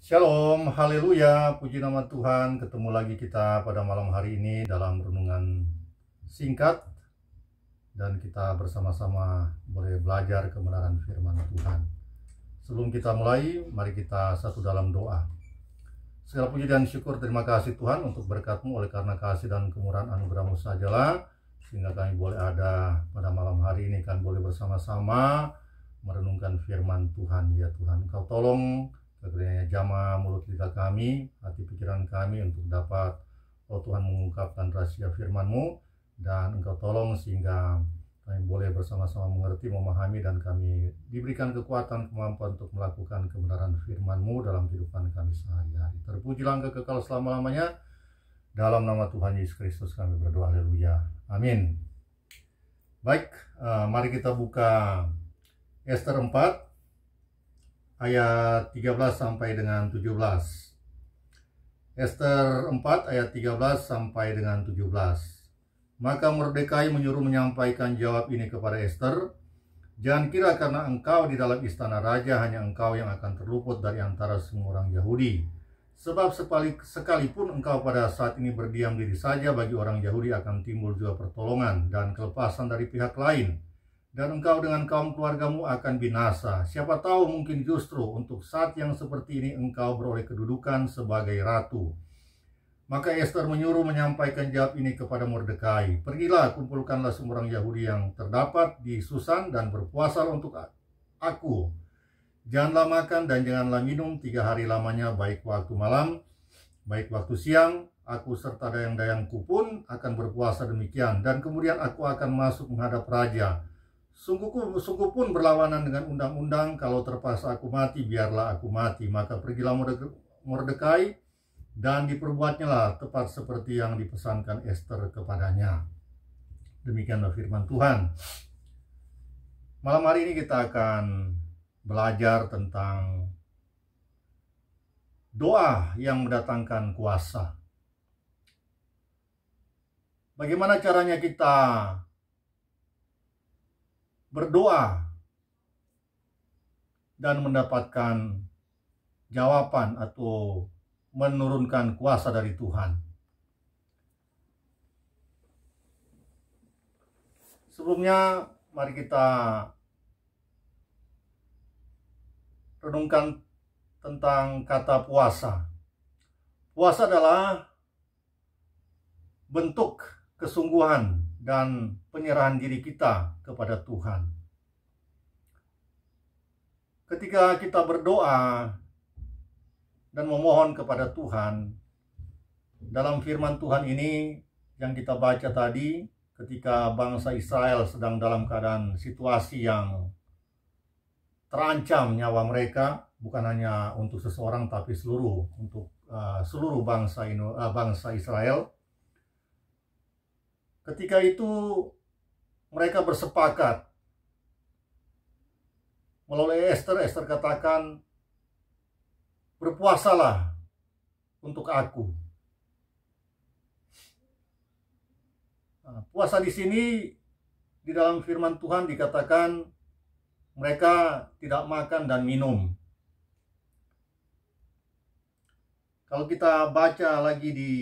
Shalom, haleluya, puji nama Tuhan. Ketemu lagi kita pada malam hari ini dalam renungan singkat. Dan kita bersama-sama boleh belajar kebenaran firman Tuhan. Sebelum kita mulai, mari kita satu dalam doa. Segala puji dan syukur, terima kasih Tuhan untuk berkat-Mu, oleh karena kasih dan kemurahan anugerah-Mu sajalah, sehingga kami boleh ada pada malam hari ini, kan boleh bersama-sama merenungkan firman Tuhan. Ya Tuhan, Engkau tolong kiranya jamah mulut lidah kami, hati pikiran kami untuk dapat, oh Tuhan, mengungkapkan rahasia firman-Mu, dan Engkau tolong sehingga kami boleh bersama-sama mengerti, memahami, dan kami diberikan kekuatan, kemampuan untuk melakukan kebenaran firman-Mu dalam kehidupan kami sehari-hari. Terpujilah Engkau kekal selama-lamanya. Dalam nama Tuhan Yesus Kristus kami berdoa, haleluya, amin. Baik, mari kita buka Ester 4 ayat 13 sampai dengan 17. Ester 4 ayat 13 sampai dengan 17. Maka Mordekai menyuruh menyampaikan jawab ini kepada Ester, "Jangan kira karena engkau di dalam istana raja hanya engkau yang akan terluput dari antara semua orang Yahudi. Sebab sekalipun engkau pada saat ini berdiam diri saja, bagi orang Yahudi akan timbul juga pertolongan dan kelepasan dari pihak lain. Dan engkau dengan kaum keluargamu akan binasa. Siapa tahu mungkin justru untuk saat yang seperti ini engkau beroleh kedudukan sebagai ratu." Maka Ester menyuruh menyampaikan jawab ini kepada Mordekai, "Pergilah, kumpulkanlah semua orang Yahudi yang terdapat di Susan dan berpuasalah untuk aku. Janganlah makan dan janganlah minum 3 hari lamanya, baik waktu malam, baik waktu siang. Aku serta dayang-dayangku pun akan berpuasa demikian. Dan kemudian aku akan masuk menghadap raja. Sungguh pun berlawanan dengan undang-undang. Kalau terpaksa aku mati, biarlah aku mati." Maka pergilah Mordekai, dan diperbuatnyalah tepat seperti yang dipesankan Ester kepadanya. Demikianlah firman Tuhan. Malam hari ini kita akan belajar tentang doa yang mendatangkan kuasa. Bagaimana caranya kita berdoa dan mendapatkan jawaban atau menurunkan kuasa dari Tuhan. Sebelumnya, mari kita renungkan tentang kata puasa. Puasa adalah bentuk kesungguhan dan penyerahan diri kita kepada Tuhan. Ketika kita berdoa dan memohon kepada Tuhan, dalam firman Tuhan ini yang kita baca tadi, ketika bangsa Israel sedang dalam keadaan situasi yang terancam nyawa mereka, bukan hanya untuk seseorang tapi untuk seluruh bangsa Israel. Ketika itu mereka bersepakat melalui Ester katakan, "Berpuasalah untuk aku." Puasa di sini di dalam firman Tuhan dikatakan mereka tidak makan dan minum. Kalau kita baca lagi di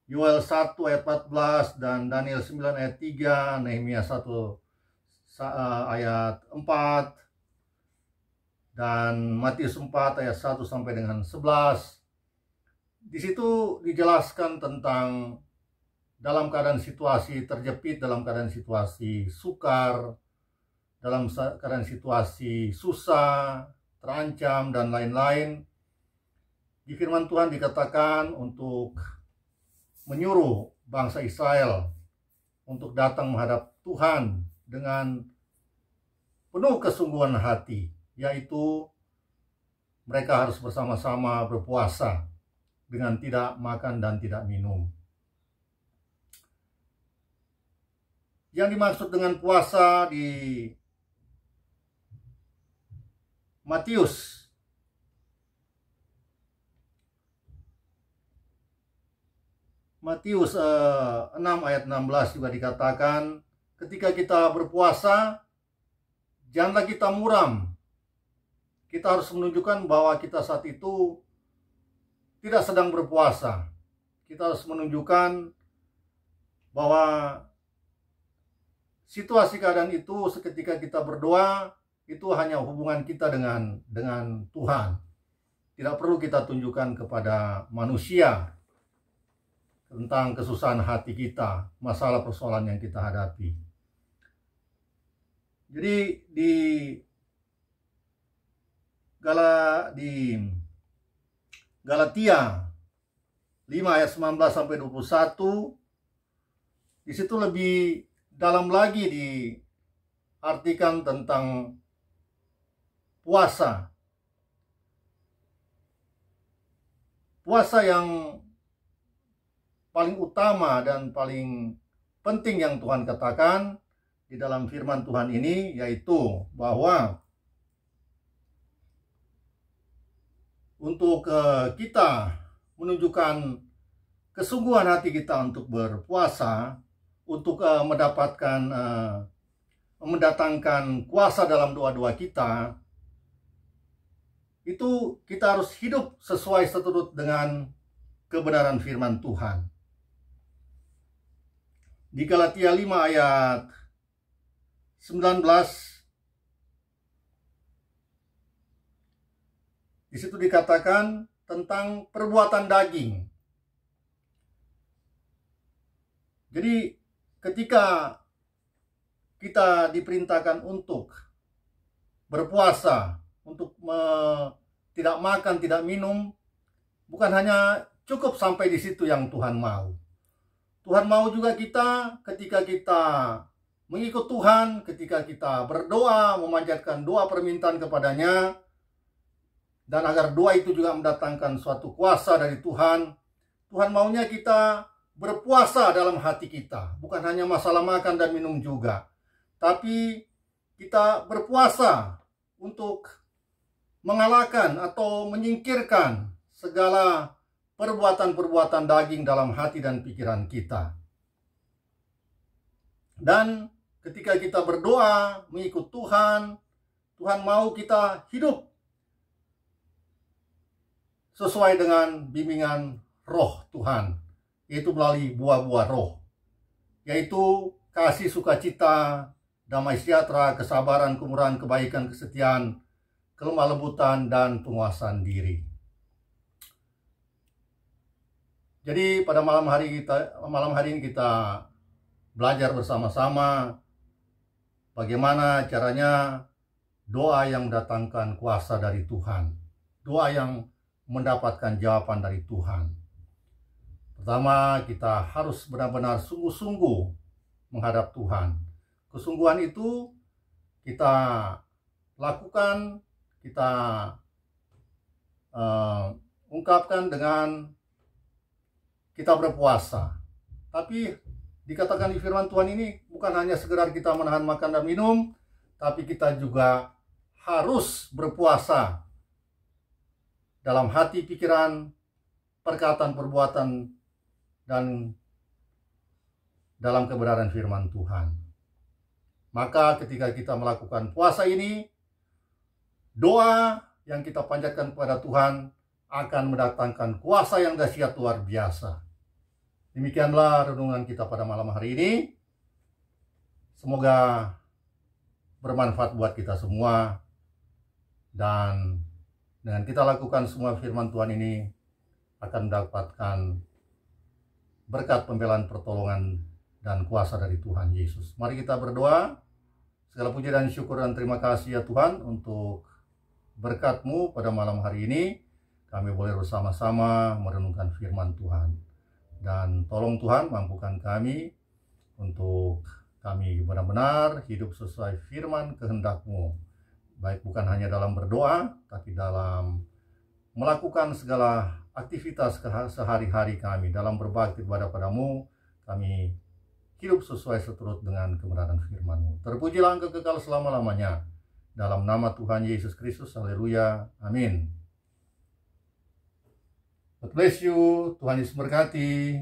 Yoel 1 ayat 14 dan Daniel 9 ayat 3, Nehemia 1 ayat 4, dan Matius 4 ayat 1 sampai dengan 11. Di situ dijelaskan tentang dalam keadaan situasi terjepit, dalam keadaan situasi sukar, dalam keadaan situasi susah, terancam, dan lain-lain. Di firman Tuhan dikatakan untuk menyuruh bangsa Israel untuk datang menghadap Tuhan dengan penuh kesungguhan hati, yaitu mereka harus bersama-sama berpuasa dengan tidak makan dan tidak minum. Yang dimaksud dengan puasa di Matius 6 ayat 16 juga dikatakan, ketika kita berpuasa, janganlah kita muram. kita harus menunjukkan bahwa kita saat itu tidak sedang berpuasa. Kita harus menunjukkan bahwa situasi keadaan itu seketika kita berdoa, itu hanya hubungan kita dengan Tuhan. Tidak perlu kita tunjukkan kepada manusia tentang kesusahan hati kita, masalah persoalan yang kita hadapi. Jadi di Galatia 5 ayat 19 sampai 21, di situ lebih dalam lagi diartikan tentang puasa. Puasa yang paling utama dan paling penting yang Tuhan katakan di dalam firman Tuhan ini, yaitu bahwa untuk kita menunjukkan kesungguhan hati kita untuk berpuasa, untuk mendatangkan kuasa dalam doa-doa kita, itu kita harus hidup sesuai seturut dengan kebenaran firman Tuhan. Di Galatia 5 ayat 19, di situ dikatakan tentang perbuatan daging. Jadi ketika kita diperintahkan untuk berpuasa, untuk tidak makan, tidak minum, bukan hanya cukup sampai di situ yang Tuhan mau. Tuhan mau juga kita ketika kita mengikut Tuhan, ketika kita berdoa, memanjatkan doa permintaan kepadanya, dan agar doa itu juga mendatangkan suatu kuasa dari Tuhan. Tuhan maunya kita berpuasa dalam hati kita, bukan hanya masalah makan dan minum juga, tapi kita berpuasa untuk mengalahkan atau menyingkirkan segala perbuatan-perbuatan daging dalam hati dan pikiran kita. Dan ketika kita berdoa mengikut Tuhan, Tuhan mau kita hidup sesuai dengan bimbingan roh Tuhan, yaitu melalui buah-buah roh, yaitu kasih, sukacita, damai sejahtera, kesabaran, kemurahan, kebaikan, kesetiaan, kelemah lembutan, dan penguasaan diri. Jadi pada malam hari ini kita belajar bersama-sama bagaimana caranya doa yang mendatangkan kuasa dari Tuhan, doa yang mendapatkan jawaban dari Tuhan. Pertama, kita harus benar-benar sungguh-sungguh menghadap Tuhan. Kesungguhan itu kita lakukan, kita ungkapkan dengan kita berpuasa. Tapi dikatakan di firman Tuhan ini bukan hanya sekedar kita menahan makan dan minum, tapi kita juga harus berpuasa dalam hati, pikiran, perkataan, perbuatan, dan dalam kebenaran firman Tuhan. Maka ketika kita melakukan puasa ini, doa yang kita panjatkan kepada Tuhan akan mendatangkan kuasa yang dahsyat luar biasa. Demikianlah renungan kita pada malam hari ini. Semoga bermanfaat buat kita semua. Dan dengan kita lakukan semua firman Tuhan ini, akan mendapatkan berkat pembelaan, pertolongan, dan kuasa dari Tuhan Yesus. Mari kita berdoa. Segala puji dan syukur dan terima kasih ya Tuhan untuk berkat-Mu pada malam hari ini. Kami boleh bersama-sama merenungkan firman Tuhan. Dan tolong Tuhan mampukan kami untuk kami benar-benar hidup sesuai firman kehendak-Mu. Baik bukan hanya dalam berdoa, tapi dalam melakukan segala aktivitas sehari-hari kami. Dalam berbakti kepada Padamu, kami hidup sesuai seturut dengan kebenaran firman-Mu. Terpujilah Engkau kekal selama-lamanya. Dalam nama Tuhan Yesus Kristus, haleluya, amin. God bless you, Tuhan Yesus berkati.